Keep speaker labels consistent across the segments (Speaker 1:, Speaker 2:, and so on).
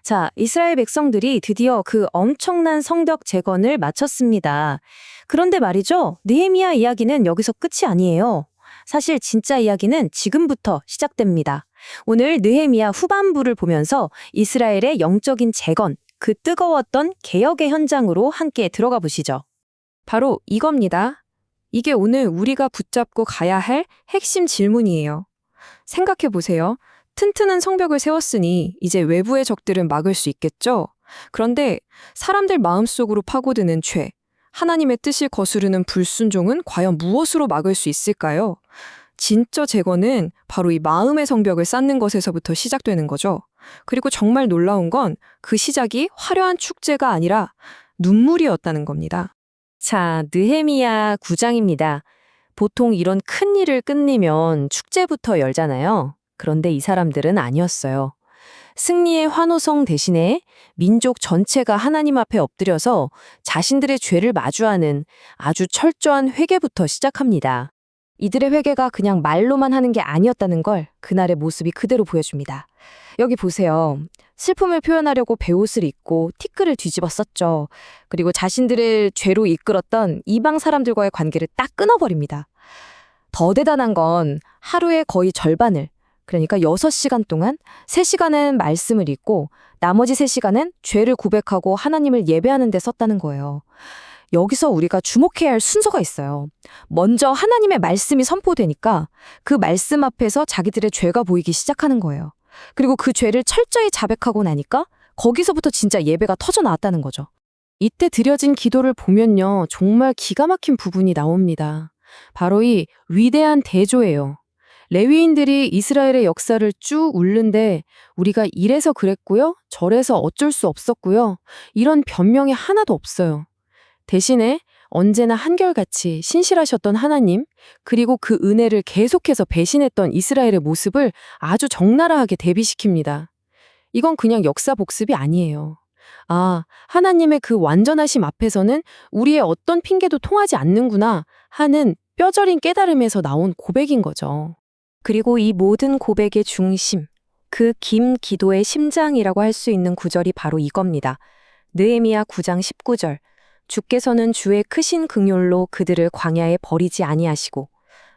Speaker 1: 자, 이스라엘 백성들이 드디어 그 엄청난 성벽 재건을 마쳤습니다. 그런데 말이죠, 느헤미야 이야기는 여기서 끝이 아니에요. 사실 진짜 이야기는 지금부터 시작됩니다. 오늘 느헤미야 후반부를 보면서 이스라엘의 영적인 재건, 그 뜨거웠던 개혁의 현장으로 함께 들어가 보시죠. 바로 이겁니다. 이게 오늘 우리가 붙잡고 가야 할 핵심 질문이에요. 생각해 보세요. 튼튼한 성벽을 세웠으니 이제 외부의 적들은 막을 수 있겠죠? 그런데 사람들 마음속으로 파고드는 죄, 하나님의 뜻을 거스르는 불순종은 과연 무엇으로 막을 수 있을까요? 진짜 재건은 바로 이 마음의 성벽을 쌓는 것에서부터 시작되는 거죠. 그리고 정말 놀라운 건 그 시작이 화려한 축제가 아니라 눈물이었다는 겁니다. 자, 느헤미야 9장입니다. 보통 이런 큰 일을 끝내면 축제부터 열잖아요. 그런데 이 사람들은 아니었어요. 승리의 환호성 대신에 민족 전체가 하나님 앞에 엎드려서 자신들의 죄를 마주하는 아주 철저한 회개부터 시작합니다. 이들의 회개가 그냥 말로만 하는 게 아니었다는 걸 그날의 모습이 그대로 보여줍니다. 여기 보세요. 슬픔을 표현하려고 베옷을 입고 티끌을 뒤집어 썼죠. 그리고 자신들을 죄로 이끌었던 이방 사람들과의 관계를 딱 끊어버립니다. 더 대단한 건 하루의 거의 절반을, 그러니까 6시간 동안 3시간은 말씀을 읽고 나머지 3시간은 죄를 고백하고 하나님을 예배하는 데 썼다는 거예요. 여기서 우리가 주목해야 할 순서가 있어요. 먼저 하나님의 말씀이 선포되니까 그 말씀 앞에서 자기들의 죄가 보이기 시작하는 거예요. 그리고 그 죄를 철저히 자백하고 나니까 거기서부터 진짜 예배가 터져나왔다는 거죠. 이때 드려진 기도를 보면요, 정말 기가 막힌 부분이 나옵니다. 바로 이 위대한 대조예요. 레위인들이 이스라엘의 역사를 쭉 울는데 우리가 이래서 그랬고요, 저래서 어쩔 수 없었고요, 이런 변명이 하나도 없어요. 대신에 언제나 한결같이 신실하셨던 하나님, 그리고 그 은혜를 계속해서 배신했던 이스라엘의 모습을 아주 적나라하게 대비시킵니다. 이건 그냥 역사 복습이 아니에요. 아, 하나님의 그 완전하심 앞에서는 우리의 어떤 핑계도 통하지 않는구나 하는 뼈저린 깨달음에서 나온 고백인 거죠. 그리고 이 모든 고백의 중심, 그 긴 기도의 심장이라고 할 수 있는 구절이 바로 이겁니다. 느헤미야 9장 19절. 주께서는 주의 크신 긍휼로 그들을 광야에 버리지 아니하시고.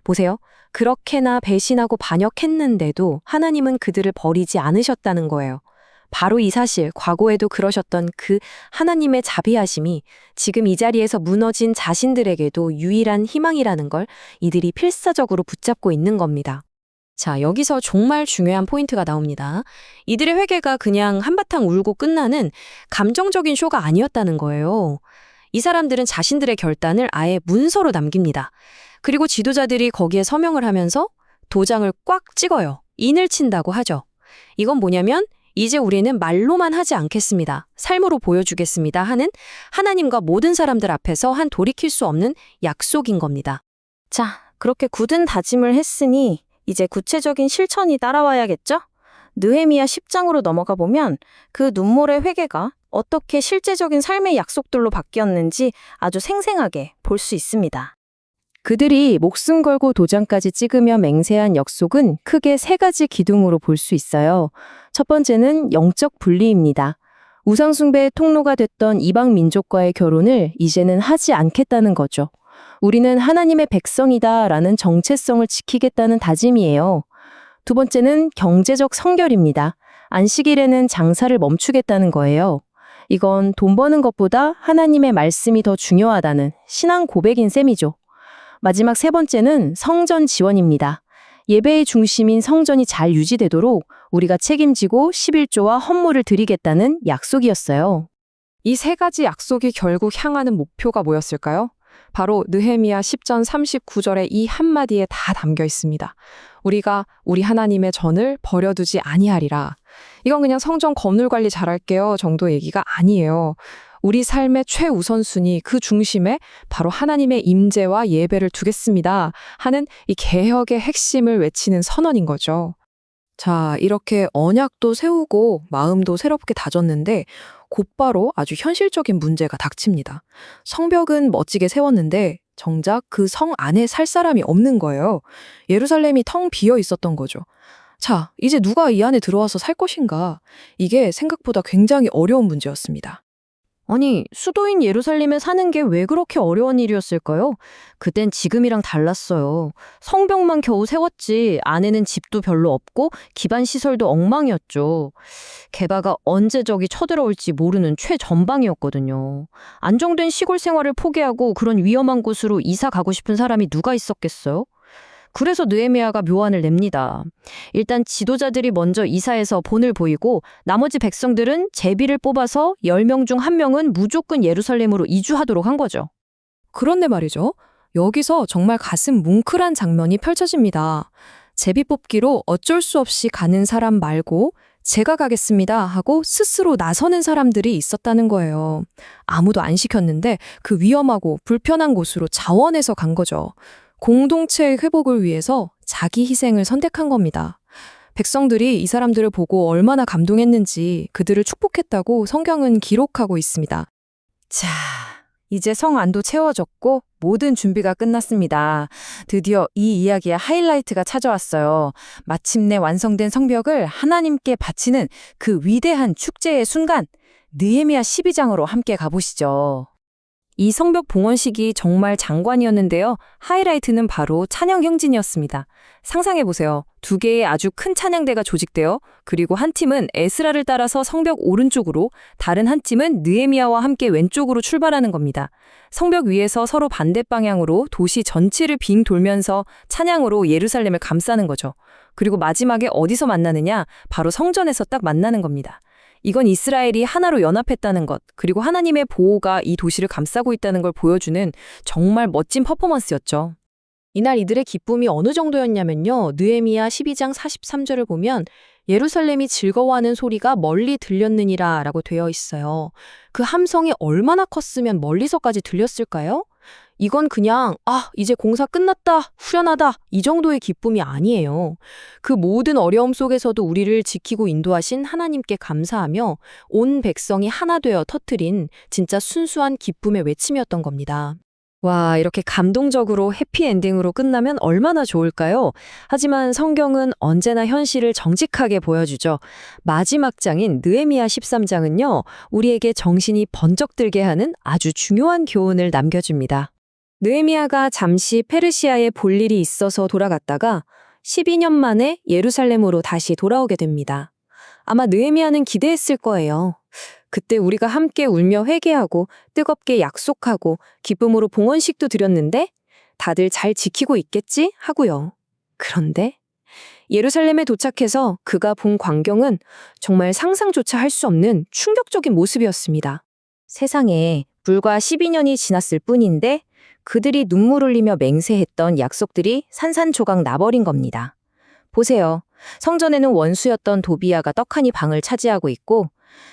Speaker 1: 보세요. 그렇게나 배신하고 반역했는데도 하나님은 그들을 버리지 않으셨다는 거예요. 바로 이 사실, 과거에도 그러셨던 그 하나님의 자비하심이 지금 이 자리에서 무너진 자신들에게도 유일한 희망이라는 걸 이들이 필사적으로 붙잡고 있는 겁니다. 자, 여기서 정말 중요한 포인트가 나옵니다. 이들의 회개가 그냥 한바탕 울고 끝나는 감정적인 쇼가 아니었다는 거예요. 이 사람들은 자신들의 결단을 아예 문서로 남깁니다. 그리고 지도자들이 거기에 서명을 하면서 도장을 꽉 찍어요. 인을 친다고 하죠. 이건 뭐냐면 이제 우리는 말로만 하지 않겠습니다. 삶으로 보여주겠습니다 하는 하나님과 모든 사람들 앞에서 한 돌이킬 수 없는 약속인 겁니다. 자, 그렇게 굳은 다짐을 했으니 이제 구체적인 실천이 따라와야겠죠? 느헤미야 10장으로 넘어가 보면 그 눈물의 회개가 어떻게 실제적인 삶의 약속들로 바뀌었는지 아주 생생하게 볼 수 있습니다. 그들이 목숨 걸고 도장까지 찍으며 맹세한 약속은 크게 3가지 기둥으로 볼 수 있어요. 첫 번째는 영적 분리입니다. 우상숭배의 통로가 됐던 이방 민족과의 결혼을 이제는 하지 않겠다는 거죠. 우리는 하나님의 백성이다 라는 정체성을 지키겠다는 다짐이에요. 두 번째는 경제적 성결입니다. 안식일에는 장사를 멈추겠다는 거예요. 이건 돈 버는 것보다 하나님의 말씀이 더 중요하다는 신앙 고백인 셈이죠. 마지막 3번째는 성전 지원입니다. 예배의 중심인 성전이 잘 유지되도록 우리가 책임지고 11조와 헌물을 드리겠다는 약속이었어요. 이 3가지 약속이 결국 향하는 목표가 뭐였을까요? 바로 느헤미야 10장 39절의 이 한마디에 다 담겨 있습니다. 우리가 우리 하나님의 전을 버려두지 아니하리라. 이건 그냥 성전 건물 관리 잘할게요 정도 얘기가 아니에요. 우리 삶의 최우선순위 그 중심에 바로 하나님의 임재와 예배를 두겠습니다 하는 이 개혁의 핵심을 외치는 선언인 거죠. 자, 이렇게 언약도 세우고 마음도 새롭게 다졌는데 곧바로 아주 현실적인 문제가 닥칩니다. 성벽은 멋지게 세웠는데 정작 그 성 안에 살 사람이 없는 거예요. 예루살렘이 텅 비어 있었던 거죠.
Speaker 2: 자, 이제 누가 이 안에 들어와서 살 것인가? 이게 생각보다 굉장히 어려운 문제였습니다.
Speaker 1: 아니, 수도인 예루살렘에 사는 게 왜 그렇게 어려운 일이었을까요? 그땐 지금이랑 달랐어요. 성벽만 겨우 세웠지 안에는 집도 별로 없고 기반 시설도 엉망이었죠. 게다가 언제 적이 쳐들어올지 모르는 최전방이었거든요. 안정된 시골 생활을 포기하고 그런 위험한 곳으로 이사 가고 싶은 사람이 누가 있었겠어요? 그래서 느헤미야가 묘안을 냅니다. 일단 지도자들이 먼저 이사해서 본을 보이고 나머지 백성들은 제비를 뽑아서 10명 중 1명은 무조건 예루살렘으로 이주하도록 한 거죠.
Speaker 2: 그런데 말이죠. 여기서 정말 가슴 뭉클한 장면이 펼쳐집니다. 제비 뽑기로 어쩔 수 없이 가는 사람 말고 제가 가겠습니다 하고 스스로 나서는 사람들이 있었다는 거예요. 아무도 안 시켰는데 그 위험하고 불편한 곳으로 자원해서 간 거죠. 공동체의 회복을 위해서 자기 희생을 선택한 겁니다. 백성들이 이 사람들을 보고 얼마나 감동했는지 그들을 축복했다고 성경은 기록하고 있습니다.
Speaker 1: 자, 이제 성 안도 채워졌고 모든 준비가 끝났습니다. 드디어 이 이야기의 하이라이트가 찾아왔어요. 마침내 완성된 성벽을 하나님께 바치는 그 위대한 축제의 순간, 느헤미야 12장으로 함께 가보시죠. 이 성벽 봉헌식이 정말 장관이었는데요. 하이라이트는 바로 찬양 행진이었습니다. 상상해보세요. 2개의 아주 큰 찬양대가 조직되어 그리고 한 팀은 에스라를 따라서 성벽 오른쪽으로 다른 한 팀은 느헤미야와 함께 왼쪽으로 출발하는 겁니다. 성벽 위에서 서로 반대 방향으로 도시 전체를 빙 돌면서 찬양으로 예루살렘을 감싸는 거죠. 그리고 마지막에 어디서 만나느냐? 바로 성전에서 딱 만나는 겁니다. 이건 이스라엘이 하나로 연합했다는 것, 그리고 하나님의 보호가 이 도시를 감싸고 있다는 걸 보여주는 정말 멋진 퍼포먼스였죠. 이날 이들의 기쁨이 어느 정도였냐면요. 느헤미야 12장 43절을 보면 예루살렘이 즐거워하는 소리가 멀리 들렸느니라 라고 되어 있어요. 그 함성이 얼마나 컸으면 멀리서까지 들렸을까요? 이건 그냥 이제 공사 끝났다, 후련하다 이 정도의 기쁨이 아니에요. 그 모든 어려움 속에서도 우리를 지키고 인도하신 하나님께 감사하며 온 백성이 하나 되어 터뜨린 진짜 순수한 기쁨의 외침이었던 겁니다. 와, 이렇게 감동적으로 해피엔딩으로 끝나면 얼마나 좋을까요? 하지만 성경은 언제나 현실을 정직하게 보여주죠. 마지막 장인 느헤미야 13장은요, 우리에게 정신이 번쩍 들게 하는 아주 중요한 교훈을 남겨줍니다. 느헤미야가 잠시 페르시아에 볼 일이 있어서 돌아갔다가 12년 만에 예루살렘으로 다시 돌아오게 됩니다. 아마 느헤미야는 기대했을 거예요. 그때 우리가 함께 울며 회개하고 뜨겁게 약속하고 기쁨으로 봉헌식도 드렸는데 다들 잘 지키고 있겠지? 하고요. 그런데 예루살렘에 도착해서 그가 본 광경은 정말 상상조차 할 수 없는 충격적인 모습이었습니다. 세상에 불과 12년이 지났을 뿐인데 그들이 눈물 흘리며 맹세했던 약속들이 산산조각 나버린 겁니다. 보세요. 성전에는 원수였던 도비야가 떡하니 방을 차지하고 있고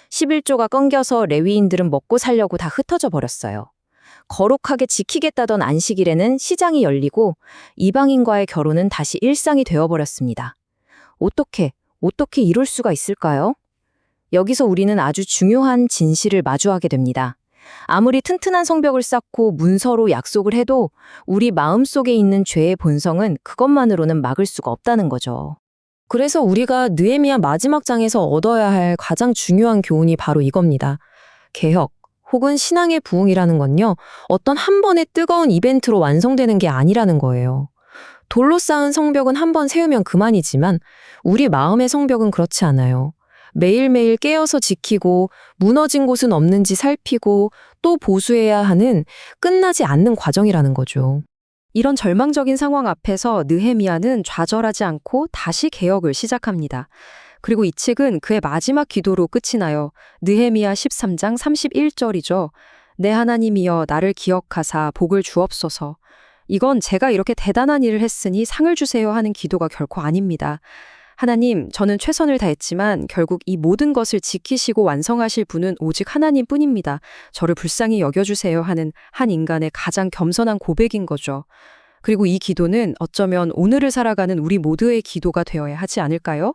Speaker 1: 11조가 꺾여서 레위인들은 먹고 살려고 다 흩어져 버렸어요. 거룩하게 지키겠다던 안식일에는 시장이 열리고 이방인과의 결혼은 다시 일상이 되어버렸습니다. 어떻게 이럴 수가 있을까요? 여기서 우리는 아주 중요한 진실을 마주하게 됩니다. 아무리 튼튼한 성벽을 쌓고 문서로 약속을 해도 우리 마음속에 있는 죄의 본성은 그것만으로는 막을 수가 없다는 거죠. 그래서 우리가 느헤미야 마지막 장에서 얻어야 할 가장 중요한 교훈이 바로 이겁니다. 개혁 혹은 신앙의 부흥이라는 건요, 어떤 한 번의 뜨거운 이벤트로 완성되는 게 아니라는 거예요. 돌로 쌓은 성벽은 한 번 세우면 그만이지만 우리 마음의 성벽은 그렇지 않아요. 매일매일 깨어서 지키고 무너진 곳은 없는지 살피고 또 보수해야 하는 끝나지 않는 과정이라는 거죠. 이런 절망적인 상황 앞에서 느헤미야는 좌절하지 않고 다시 개혁을 시작합니다. 그리고 이 책은 그의 마지막 기도로 끝이 나요. 느헤미야 13장 31절이죠. 내 하나님이여 나를 기억하사 복을 주옵소서. 이건 제가 이렇게 대단한 일을 했으니 상을 주세요 하는 기도가 결코 아닙니다. 하나님, 저는 최선을 다했지만 결국 이 모든 것을 지키시고 완성하실 분은 오직 하나님뿐입니다. 저를 불쌍히 여겨주세요 하는 한 인간의 가장 겸손한 고백인 거죠. 그리고 이 기도는 어쩌면 오늘을 살아가는 우리 모두의 기도가 되어야 하지 않을까요?